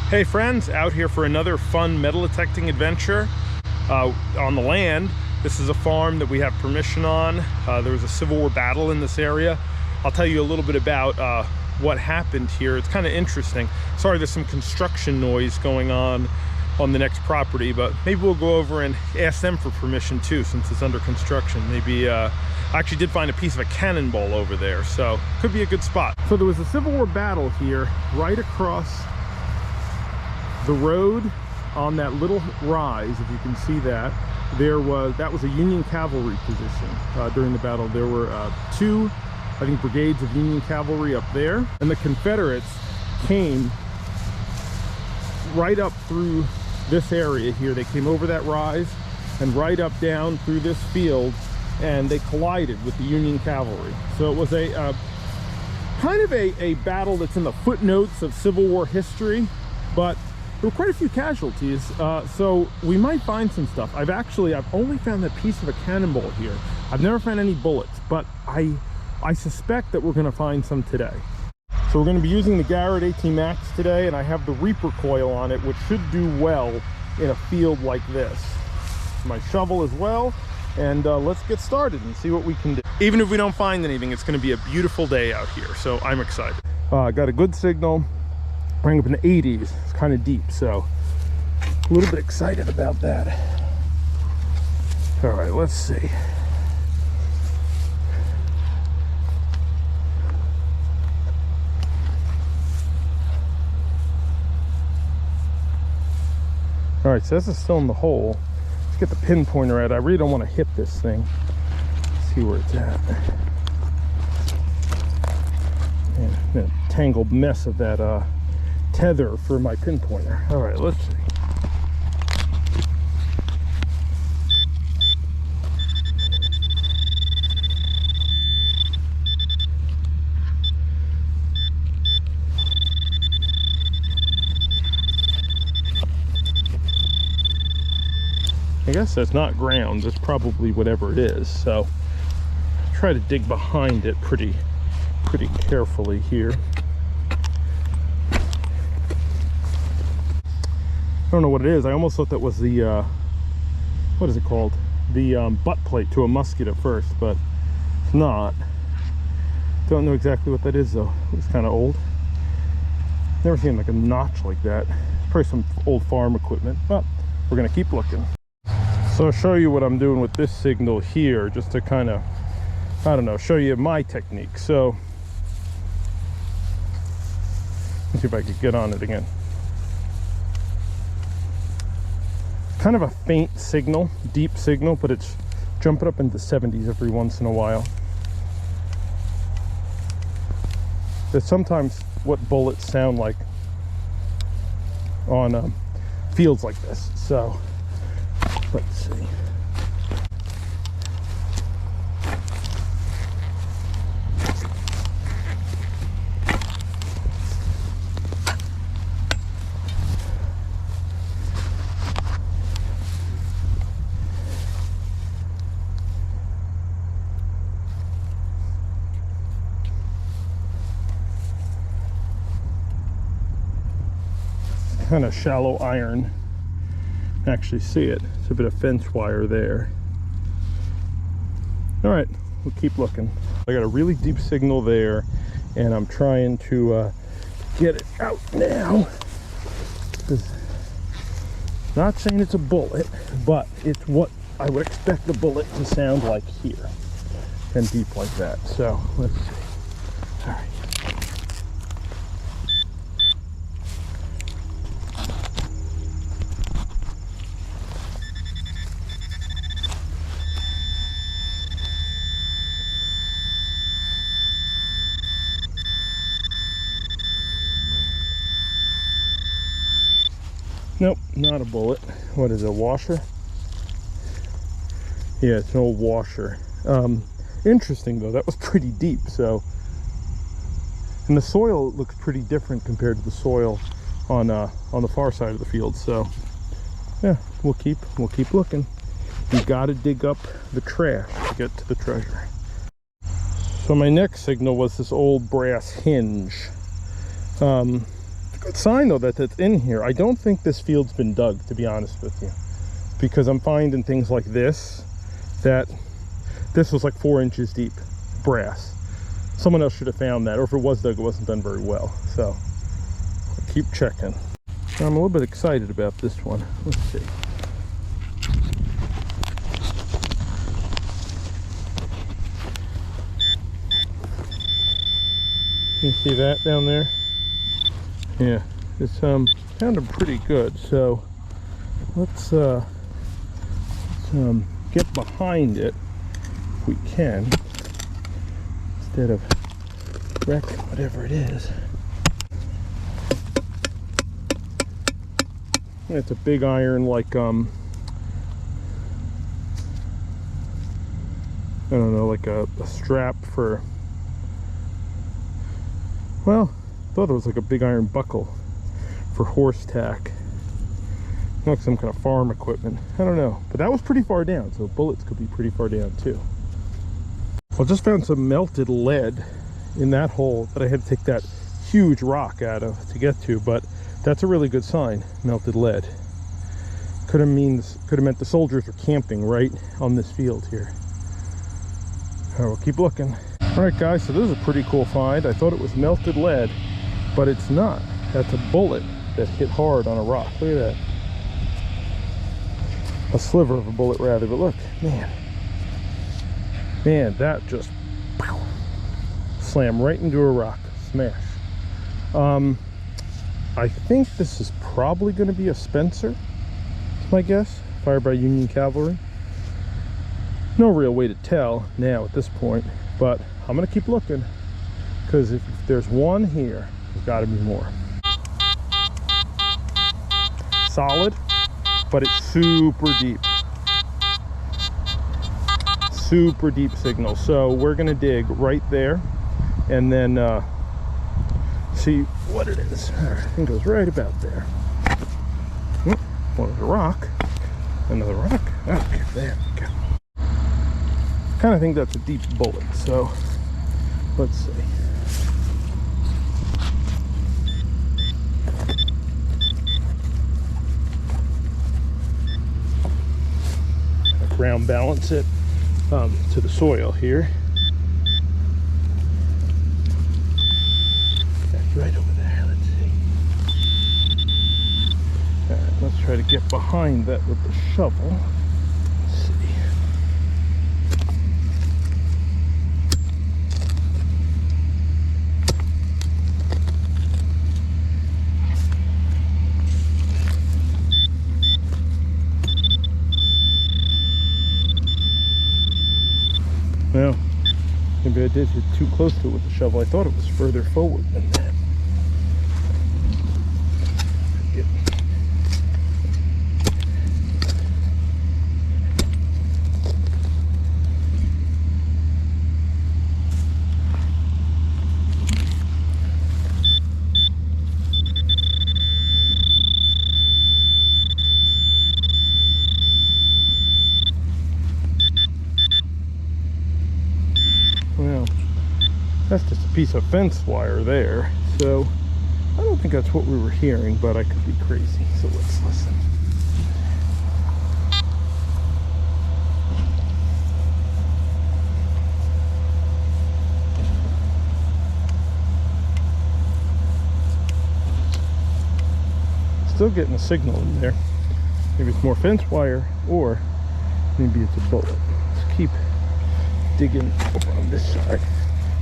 Hey friends, out here for another fun metal detecting adventure on the land. This is a farm that we have permission on. There was a Civil War battle in this area. I'll tell you a little bit about what happened here. It's kind of interesting. Sorry, there's some construction noise going on the next property, but maybe we'll go over and ask them for permission too, since it's under construction. Maybe I actually did find a piece of a cannonball over there, so could be a good spot. So there was a Civil War battle here right across the road on that little rise. If you can see that, that was a Union cavalry position during the battle. There were two, I think, brigades of Union cavalry up there, and the Confederates came right up through this area here. They came over that rise and right up down through this field, and they collided with the Union cavalry. So it was a kind of a battle that's in the footnotes of Civil War history, but there were quite a few casualties, so we might find some stuff. I've only found that piece of a cannonball here. I've never found any bullets, but I suspect that we're going to find some today. So we're going to be using the Garrett AT Max today, and I have the Reaper coil on it, which should do well in a field like this. My shovel as well, and let's get started and see what we can do. Even if we don't find anything, it's going to be a beautiful day out here, so I'm excited. I got a good signal. Rang up in the 80s. It's kind of deep, so a little bit excited about that. All right, let's see. All right, so this is still in the hole. Let's get the pinpointer out. I really don't want to hit this thing. Let's see where it's at. Man, a tangled mess of that tether for my pinpointer. All right, let's see. I guess that's not ground. That's probably whatever it is. So try to dig behind it pretty carefully here. I don't know what it is. I almost thought that was the what is it called, the butt plate to a musket at first, but it's not. Don't know exactly what that is though. It's kind of old. Never seen like a notch like that. Probably some old farm equipment, but we're gonna keep looking. So I'll show you what I'm doing with this signal here, just to kind of, I don't know, show you my technique. So let's see if I could get on it again. Kind of a faint signal, deep signal, but it's jumping up into the 70s every once in a while. That's sometimes what bullets sound like on fields like this. So let's see. Kind of shallow iron. Actually see it. It's a bit of fence wire there. All right, we'll keep looking. I got a really deep signal there, and I'm trying to get it out now. Not saying it's a bullet, but it's what I would expect the bullet to sound like here, and deep like that. So let's see. All right. Nope, not a bullet. What is it, a washer? Yeah, it's an old washer. Interesting though, that was pretty deep. So, and the soil looks pretty different compared to the soil on the far side of the field. So, yeah, we'll keep looking. You got to dig up the trash to get to the treasure. So my next signal was this old brass hinge. Good sign though that that's in here. I don't think this field's been dug, to be honest with you, because I'm finding things like this, that this was like 4 inches deep brass. Someone else should have found that, or if it was dug, it wasn't done very well. So I'll keep checking. I'm a little bit excited about this one. Let's see. You see that down there? Yeah, it's sounded pretty good. So let's get behind it if we can, instead of wrecking whatever it is. It's a big iron, like I don't know, like a strap for, well, I thought it was like a big iron buckle for horse tack, like some kind of farm equipment. I don't know, but that was pretty far down, so bullets could be pretty far down too. I just found some melted lead in that hole that I had to take that huge rock out of to get to, but that's a really good sign. Melted lead could have meant the soldiers were camping right on this field here. All right, we'll keep looking. All right, guys, so this is a pretty cool find. I thought it was melted lead, but it's not. That's a bullet that hit hard on a rock. Look at that. A sliver of a bullet, rather. But look, man, that just slammed right into a rock. Smash. I think this is probably going to be a Spencer, my guess, fired by Union cavalry. No real way to tell now at this point, but I'm going to keep looking, because if there's one here, there's got to be more. Solid, but it's super deep. Super deep signal. So we're going to dig right there and then see what it is. All right, I think it was right about there. One was a rock, another rock. Okay, there we go. Kind of think that's a deep bullet, so let's see. Ground balance it to the soil here. That's right over there. Let's see. All right, let's try to get behind that with the shovel. Let's see. Well, maybe I did hit too close to it with the shovel. I thought it was further forward than that. Well, that's just a piece of fence wire there, so I don't think that's what we were hearing, but I could be crazy, so let's listen. Still getting a signal in there. Maybe it's more fence wire, or maybe it's a bullet. Let's keep digging over on this side.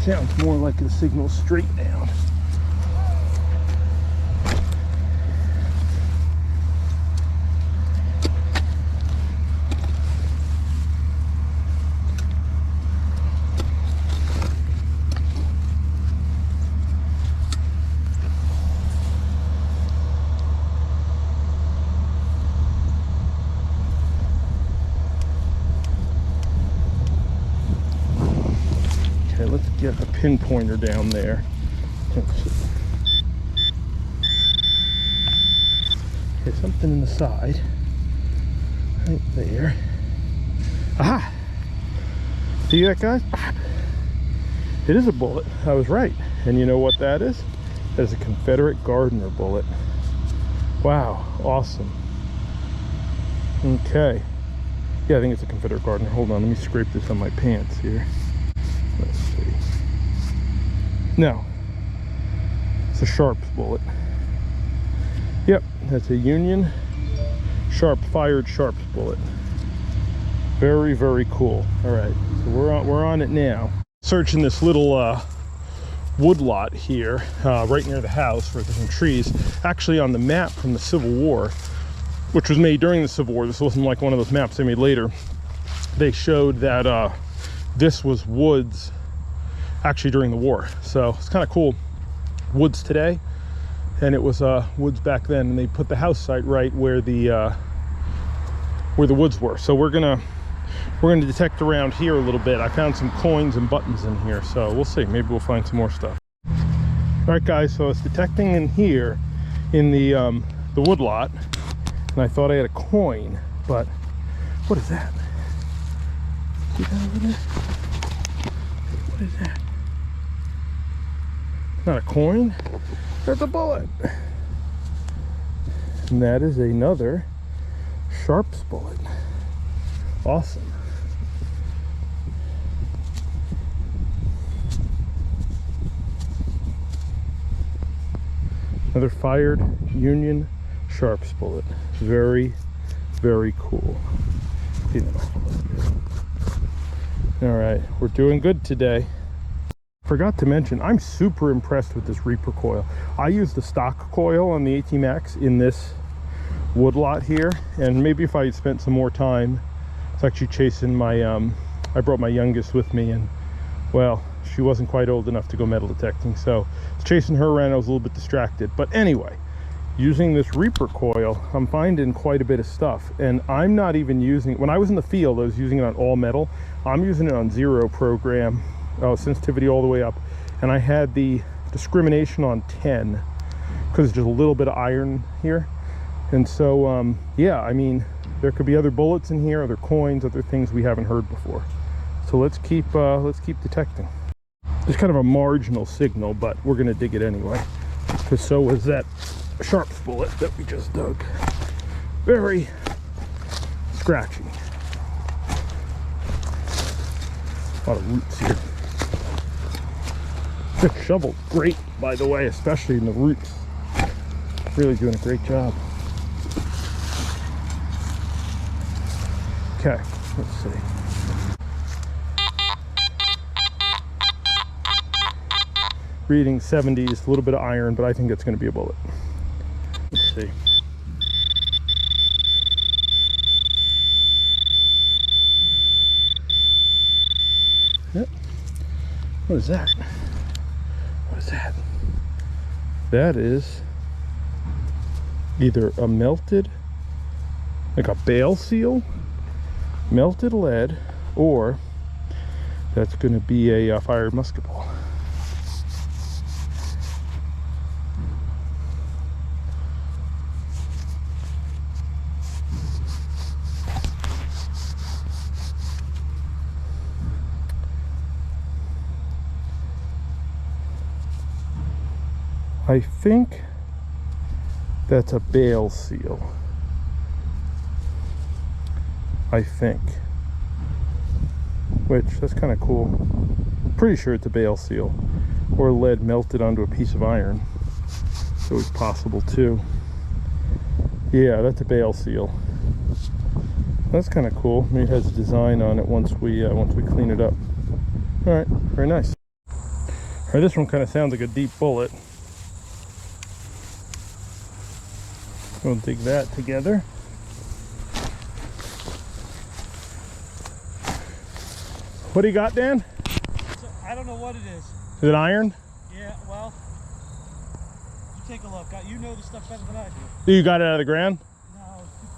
Sounds more like the signal straight down. Okay, let's get a pinpointer down there. Okay, something in the side. Right there. Aha! See that, guys? It is a bullet. I was right. And you know what that is? There's a Confederate Gardner bullet. Wow, awesome. Okay. Yeah, I think it's a Confederate Gardner. Hold on, let me scrape this on my pants here. Let's see. No. It's a Sharps bullet. Yep, that's a Union fired Sharps bullet. Very, very cool. All right, so we're on it now. Searching this little wood lot here, right near the house where there's some trees. Actually, on the map from the Civil War, which was made during the Civil War. This wasn't like one of those maps they made later. They showed that this was woods actually during the war. So it's kind of cool. Woods today, and it was woods back then, and they put the house site right where the woods were. So we're gonna detect around here a little bit. I found some coins and buttons in here, so we'll see. Maybe we'll find some more stuff. All right, guys. So I was detecting in here in the wood lot, and I thought I had a coin, but what is that? See that over there? What is that? Not a coin. There's a bullet, and that is another Sharps bullet. Awesome. Another fired Union Sharps bullet. Very, very cool. All right, we're doing good today. Forgot to mention, I'm super impressed with this Reaper coil. I use the stock coil on the AT-Max in this wood lot here, and maybe if I had spent some more time, it's actually chasing my, I brought my youngest with me, and well, she wasn't quite old enough to go metal detecting, so chasing her around, I was a little bit distracted. But anyway, using this Reaper coil, I'm finding quite a bit of stuff, and I'm not even using, when I was in the field, I was using it on all metal. I'm using it on 0 program, sensitivity all the way up, and I had the discrimination on 10 because it's just a little bit of iron here. And so yeah, I mean, there could be other bullets in here, other coins, other things we haven't heard before. So let's keep detecting. It's kind of a marginal signal, but we're gonna dig it anyway, because so was that Sharps bullet that we just dug. Very scratchy. A lot of roots here. The shovel's great, by the way, especially in the roots. Really doing a great job. Okay, let's see. Reading 70s, a little bit of iron, but I think it's going to be a bullet. Let's see. Yep. What is that? What is that? That is either a melted, like a bale seal, melted lead, or that's going to be a fired musket ball. I think that's a bale seal. I think. Which, that's kind of cool. Pretty sure it's a bale seal. Or lead melted onto a piece of iron. It's always possible too. Yeah, that's a bale seal. That's kind of cool. Maybe it has a design on it once we clean it up. All right, very nice. All right, this one kind of sounds like a deep bullet. We'll dig that together. What do you got, Dan? I don't know what it is. Is it iron? Yeah, well, you take a look. You know the stuff better than I do. You got it out of the ground? No, it's too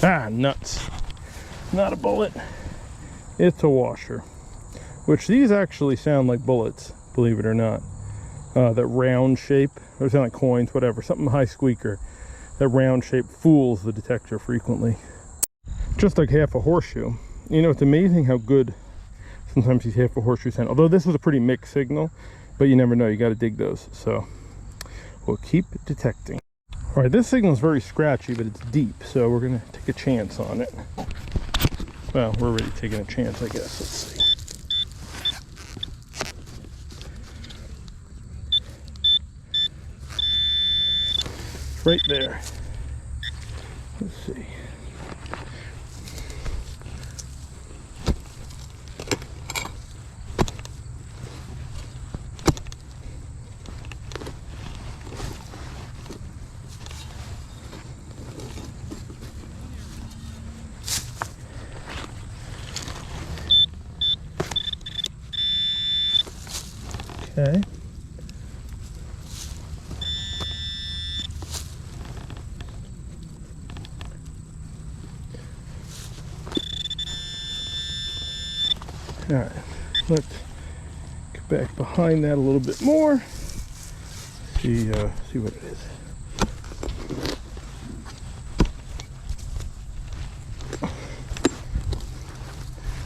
big. Ah, nuts. Not a bullet. It's a washer. Which these actually sound like bullets, believe it or not. That round shape, or sound like coins, whatever, something high squeaker. that round shape fools the detector frequently. Just like half a horseshoe. You know, it's amazing how good sometimes these half a horseshoe sound. Although this was a pretty mixed signal, but you never know, you got to dig those. So we'll keep detecting. All right, this signal is very scratchy, but it's deep, so we're gonna take a chance on it. Well, we're already taking a chance, I guess. Let's see. It's right there. Let's see. Okay. All right, let's get back behind that a little bit more. See what it is.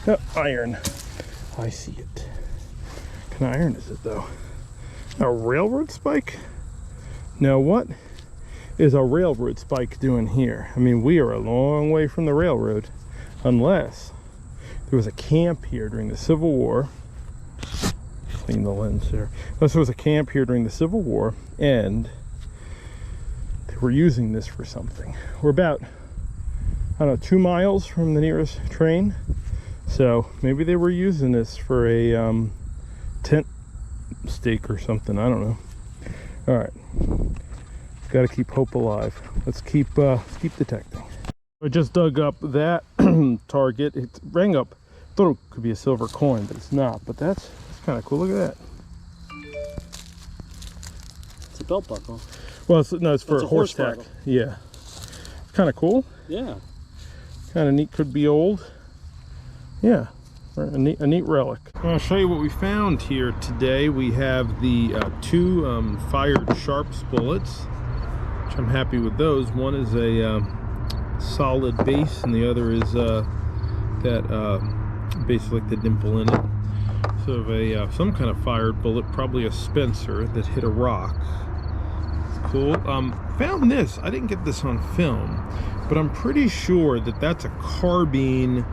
Oh, iron. I see it. What kind of iron is it though? A railroad spike? Now what is a railroad spike doing here? I mean, we are a long way from the railroad, unless there was a camp here during the Civil War. Clean the lens there. Unless there was a camp here during the Civil War and they were using this for something. We're about, I don't know, 2 miles from the nearest train. So maybe they were using this for a tent stake or something. I don't know. All right, got to keep hope alive. Let's keep detecting. I just dug up that target. It rang up. Thought it could be a silver coin, but it's not. But that's kind of cool. Look at that. It's a belt buckle. Well, it's for a horse tack. bridle. Yeah, kind of cool. Yeah. Kind of neat. Could be old. Yeah, a neat relic. I'll show you what we found here today. We have the 2 fired sharps bullets, which I'm happy with those. One is a solid base, and the other is basically like the dimple in it. So of some kind of fired bullet, probably a Spencer that hit a rock. It's cool. Found this. I didn't get this on film, but I'm pretty sure that that's a carbine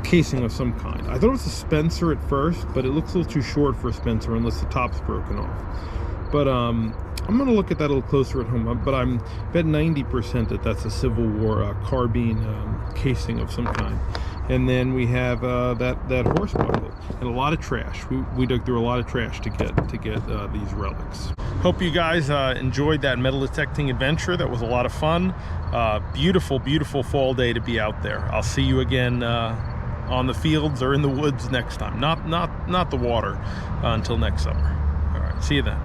casing of some kind. I thought it was a Spencer at first, but it looks a little too short for a Spencer unless the top's broken off. But I'm gonna look at that a little closer at home. But I'm bet 90% that that's a Civil War carbine casing of some kind. And then we have that horse buckle and a lot of trash. We dug through a lot of trash to get these relics. Hope you guys enjoyed that metal detecting adventure. That was a lot of fun. Beautiful, beautiful fall day to be out there. I'll see you again on the fields or in the woods next time. Not the water until next summer. All right, see you then.